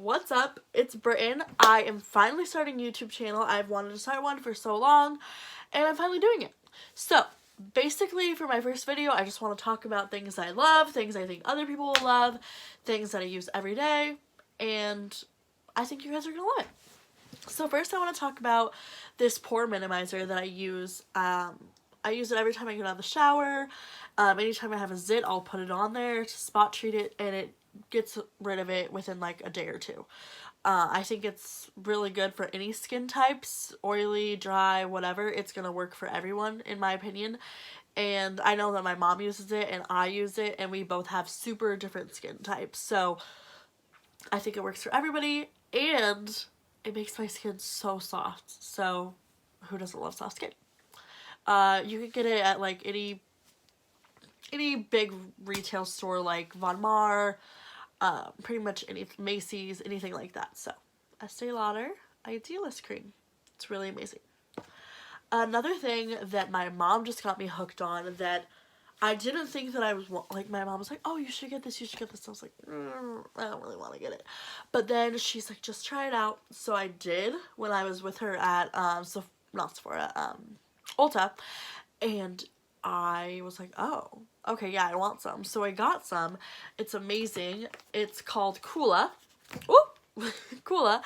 what's up? It's Britton. I am finally starting a YouTube channel. I've wanted to start one for so long, and I'm finally doing it. So, basically, for my first video, I just want to talk about things I love, things I think other people will love, things that I use every day, and I think you guys are going to love it. So first I want to talk about this pore minimizer that I use. I use it every time I get out of the shower. Anytime I have a zit, I'll put it on there to spot treat it, and it gets rid of it within like a day or two. I think it's really good for any skin types, oily, dry, whatever. It's going to work for everyone, in my opinion. And I know that my mom uses it and I use it, and we both have super different skin types. So I think it works for everybody, and it makes my skin so soft. So who doesn't love soft skin? You can get it at like any big retail store like Von Maur, pretty much any Macy's, anything like that. So Estee Lauder Idealist Cream. It's really amazing. Another thing that my mom just got me hooked on that I didn't think that I was, like, my mom was like, oh, you should get this, you should get this. I was like, I don't really want to get it. But then she's like, just try it out. So I did when I was with her at, not Sephora, Ulta. And I was like, oh, okay, yeah, I want some. So I got some. It's amazing. It's called Coola. Ooh! Coola.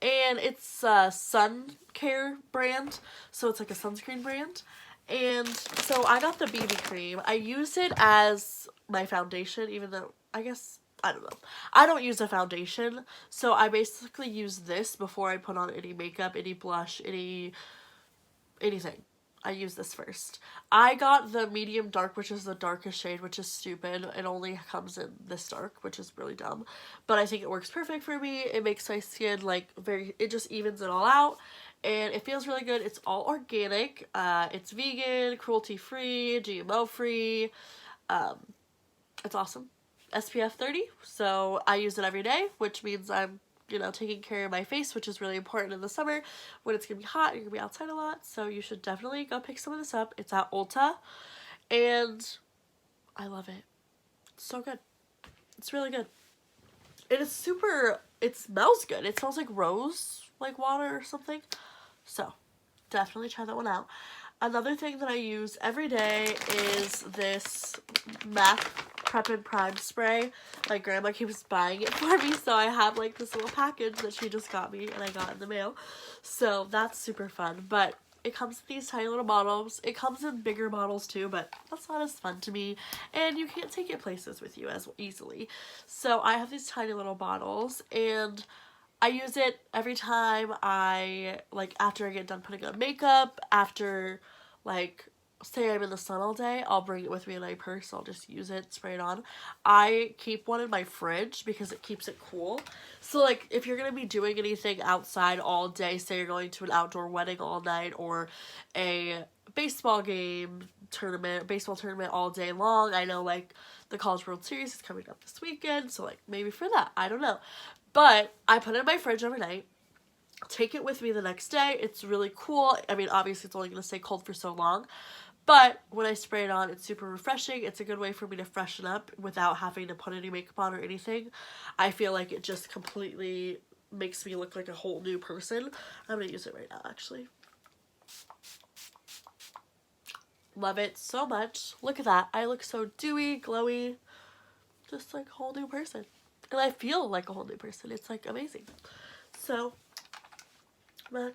And it's a sun care brand. So it's like a sunscreen brand. And so I got the BB cream. I use it as my foundation, even though, I guess, I don't know. I don't use a foundation, so I basically use this before I put on any makeup, any blush, anything. I use this first. I got the medium dark, which is the darkest shade, which is stupid. It only comes in this dark, which is really dumb. But I think it works perfect for me. It makes my skin, like, it just evens it all out. And it feels really good. It's all organic. It's vegan, cruelty-free, GMO-free. It's awesome. SPF 30. So I use it every day, which means I'm, taking care of my face, which is really important in the summer when it's going to be hot and you're going to be outside a lot. So you should definitely go pick some of this up. It's at Ulta. And I love it. It's so good. It's really good. It smells good. It smells like rose, like water or something. So, definitely try that one out. Another thing that I use every day is this MAC Prep and Prime spray. My grandma keeps buying it for me, so I have like this little package that she just got me and I got in the mail. So, that's super fun. But it comes in these tiny little bottles. It comes in bigger bottles too, but that's not as fun to me. And you can't take it places with you as easily. So, I have these tiny little bottles, and I use it every time after I get done putting on makeup, after, say I'm in the sun all day, I'll bring it with me in my purse. I'll just use it, spray it on. I keep one in my fridge because it keeps it cool. So, if you're going to be doing anything outside all day, say you're going to an outdoor wedding all night or a baseball tournament all day long. I know, the College World Series is coming up this weekend, so, maybe for that. I don't know. But I put it in my fridge overnight, take it with me the next day. It's really cool. I mean, obviously it's only going to stay cold for so long, but when I spray it on, it's super refreshing. It's a good way for me to freshen up without having to put any makeup on or anything. I feel like it just completely makes me look like a whole new person. I'm going to use it right now, actually. Love it so much. Look at that. I look so dewy, glowy, just like a whole new person. And I feel like a whole new person. It's, amazing. So, MAC,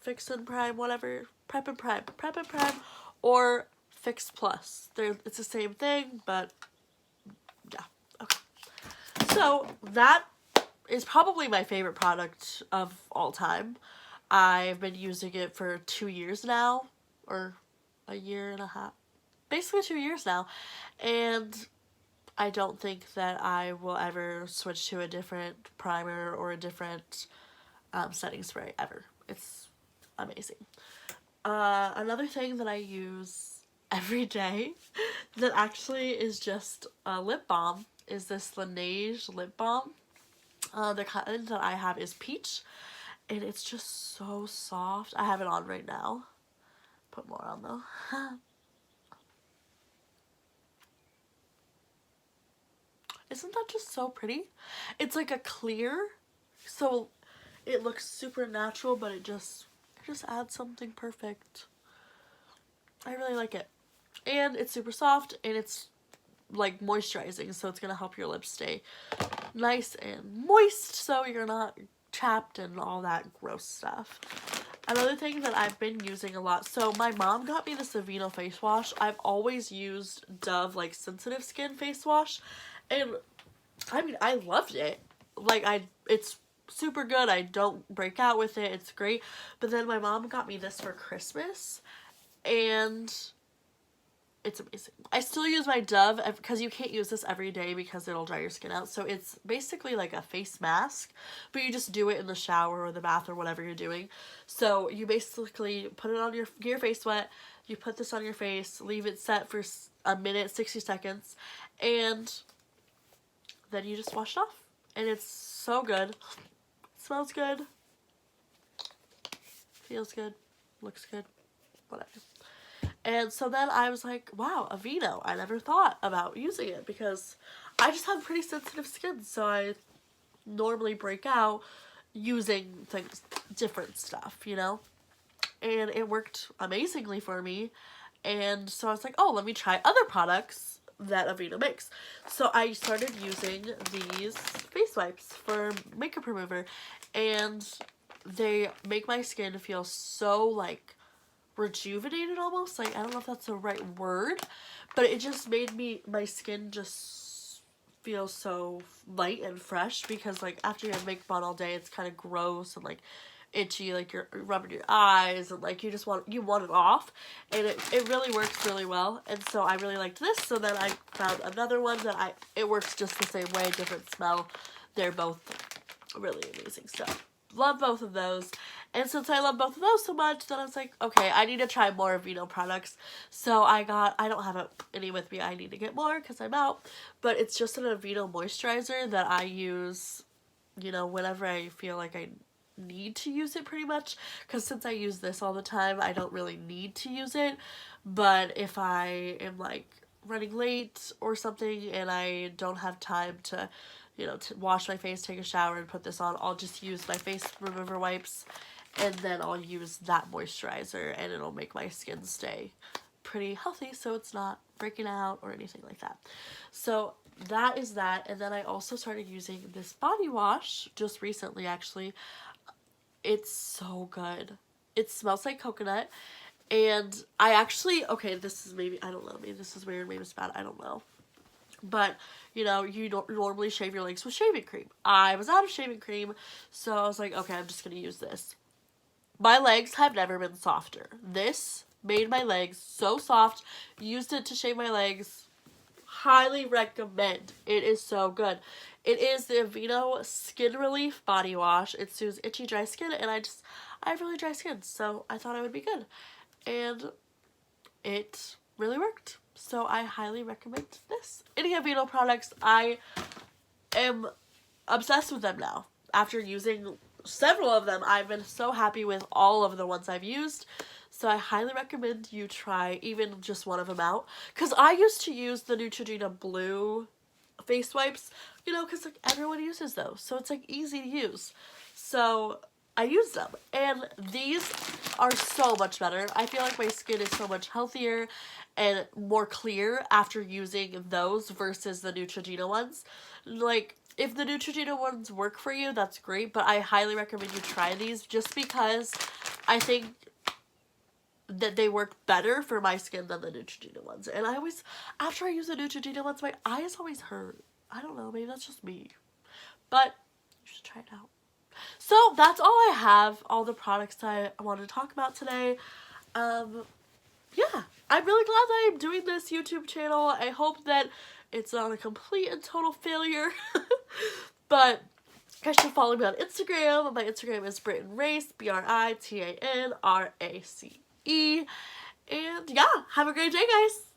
Fix and Prime, whatever. Prep and Prime, or Fix Plus. It's the same thing, but, yeah. Okay. So, that is probably my favorite product of all time. I've been using it for 2 years now, or a year and a half. Basically 2 years now. And I don't think that I will ever switch to a different primer or a different setting spray ever. It's amazing. Another thing that I use every day that actually is just a lip balm is this Laneige lip balm. The kind that I have is peach, and it's just so soft. I have it on right now. Put more on though. Isn't that just so pretty? It's like a clear, so it looks super natural, but it just adds something perfect. I really like it. And it's super soft, and it's like moisturizing, so it's gonna help your lips stay nice and moist, so you're not chapped and all that gross stuff. Another thing that I've been using a lot, so my mom got me this Aveeno face wash. I've always used Dove like sensitive skin face wash, and I mean, I loved it. Like, it's super good. I don't break out with it. It's great. But then my mom got me this for Christmas, and it's amazing. I still use my Dove because you can't use this every day because it'll dry your skin out. So it's basically like a face mask, but you just do it in the shower or the bath or whatever you're doing. So you basically put it on your face wet. You put this on your face, leave it set for a minute, 60 seconds, and then you just wash it off. And it's so good. It smells good. Feels good. Looks good. Whatever. And so then I was like, wow, Aveeno. I never thought about using it because I just have pretty sensitive skin, so I normally break out using things, different stuff, you know? And it worked amazingly for me. And so I was like, oh, let me try other products that Aveeno makes. So I started using these face wipes for makeup remover, and they make my skin feel so like rejuvenated almost. Like, I don't know if that's the right word, but it just made my skin just feel so light and fresh, because like after you have makeup on all day, it's kind of gross and like itchy, like you're rubbing your eyes, and like you want it off, and it really works really well. And so I really liked this. So then I found another one that it works just the same way, different smell. They're both really amazing. So love both of those. And since I love both of those so much, then I was like, okay, I need to try more Aveeno products. So I don't have any with me. I need to get more because I'm out. But it's just an Aveeno moisturizer that I use, you know, whenever I feel like I need to use it, pretty much. Because since I use this all the time, I don't really need to use it. But if I am like running late or something and I don't have time to, you know, to wash my face, take a shower, and put this on, I'll just use my face remover wipes, and then I'll use that moisturizer, and it'll make my skin stay pretty healthy, so it's not breaking out or anything like that. So that is that. And then I also started using this body wash just recently, actually. It's so good. It smells like coconut, and I actually, okay, this is maybe, I don't know, maybe this is weird, maybe it's bad, I don't know. But, you know, you don't normally shave your legs with shaving cream. I was out of shaving cream, so I was like, okay, I'm just going to use this. My legs have never been softer. This made my legs so soft. Used it to shave my legs. Highly recommend. It is so good. It is the Aveeno Skin Relief Body Wash. It soothes itchy, dry skin, and I have really dry skin, so I thought it would be good. And it really worked. So I highly recommend this. Any Aveeno products, I am obsessed with them now. After using several of them, I've been so happy with all of the ones I've used. So I highly recommend you try even just one of them out. Because I used to use the Neutrogena Blue face wipes, you know, because like everyone uses those. So it's like easy to use. So I used them, and these are so much better. I feel like my skin is so much healthier and more clear after using those versus the Neutrogena ones. Like, if the Neutrogena ones work for you, that's great, but I highly recommend you try these just because I think that they work better for my skin than the Neutrogena ones. And I always, after I use the Neutrogena ones, my eyes always hurt. I don't know, maybe that's just me. But you should try it out. So that's all I have, all the products I wanted to talk about today. Yeah, I'm really glad that I'm doing this YouTube channel. I hope that it's not a complete and total failure. But you guys should follow me on Instagram. My Instagram is Britanrace, BRITANRACE. And yeah, have a great day, guys.